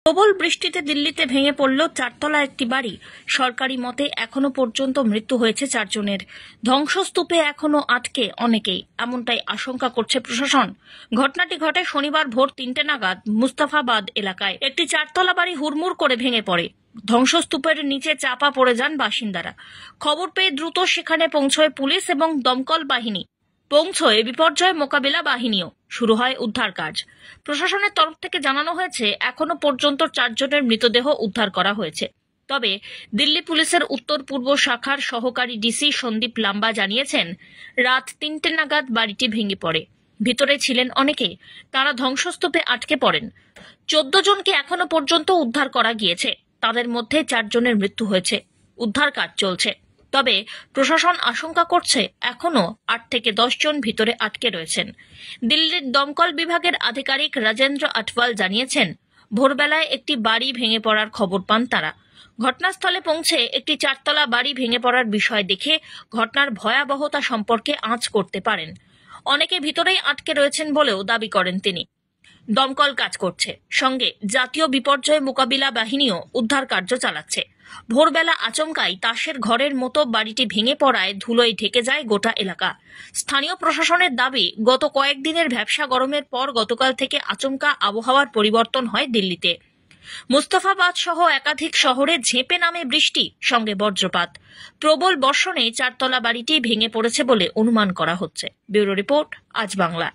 প্রবল বৃষ্টিতে দিল্লিতে ভেঙে পড়ল চারতলা একটি বাড়ি। সরকারি মতে এখনো পর্যন্ত মৃত্যু হয়েছে 4 জনের। ধ্বংসস্তূপে এখনো আটকে অনেকেই, এমনটাই আশঙ্কা করছে প্রশাসন। ঘটনাটি ঘটে শনিবার ভোর 3টে নাগাদ মুস্তাফাবাদ এলাকায়। একটি চারতলা বাড়ি হুড়মুড় করে ভেঙে পড়ে। ধ্বংসস্তূপের নিচে চাপা পড়ে যান বাসিন্দারা। খবর পেয়ে দ্রুত সেখানে পৌঁছয় পুলিশ এবং দমকল বাহিনী। পৌঁছয় বিপর্যয় মোকাবিলা বাহিনীও। শুরু হয় উদ্ধার কাজ। প্রশাসনের তরফ থেকে জানানো হয়েছে এখনো পর্যন্ত 4 জনের মৃতদেহ উদ্ধার করা হয়েছে। তবে দিল্লি পুলিশের উত্তর পূর্ব শাখার সহকারী ডিসি সন্দীপ লাম্বা জানিয়েছেন, রাত 3টে নাগাদ বাড়িটি ভেঙে পড়ে। ভিতরে ছিলেন অনেকে, তারা ধ্বংসস্তূপে আটকে পড়েন। 14 জনকে এখনো পর্যন্ত উদ্ধার করা গিয়েছে। তাদের মধ্যে 4 জনের মৃত্যু হয়েছে। উদ্ধার কাজ চলছে। তবে প্রশাসন আশঙ্কা করছে এখনো 8 থেকে 10 জন ভিতরে আটকে রয়েছেন। দিল্লির দমকল বিভাগের আধিকারিক রাজেন্দ্র আটওয়াল জানিয়েছেন, ভোরবেলায় একটি বাড়ি ভেঙে পড়ার খবর পান তারা। ঘটনাস্থলে পৌঁছে একটি চারতলা বাড়ি ভেঙে পড়ার বিষয় দেখে ঘটনার ভয়াবহতা সম্পর্কে আঁচ করতে পারেন। অনেকে ভিতরেই আটকে রয়েছেন বলেও দাবি করেন তিনি। দমকল কাজ করছে, সঙ্গে জাতীয় বিপর্যয় মোকাবিলা বাহিনীও উদ্ধার কার্য চালাচ্ছে। ভোরবেলা আচমকাই তাসের ঘরের মতো বাড়িটি ভেঙে পড়ায় ধুলোয় ঢেকে যায় গোটা এলাকা। স্থানীয় প্রশাসনের দাবি, গত কয়েকদিনের ভ্যাপসা গরমের পর গতকাল থেকে আচমকা আবহাওয়ার পরিবর্তন হয় দিল্লিতে। মুস্তাফাবাদ সহ একাধিক শহরে ঝেঁপে নামে বৃষ্টি, সঙ্গে বজ্রপাত। প্রবল বর্ষণে চারতলা বাড়িটি ভেঙে পড়েছে বলে অনুমান করা হচ্ছে। ব্যুরো রিপোর্ট, আজ বাংলা।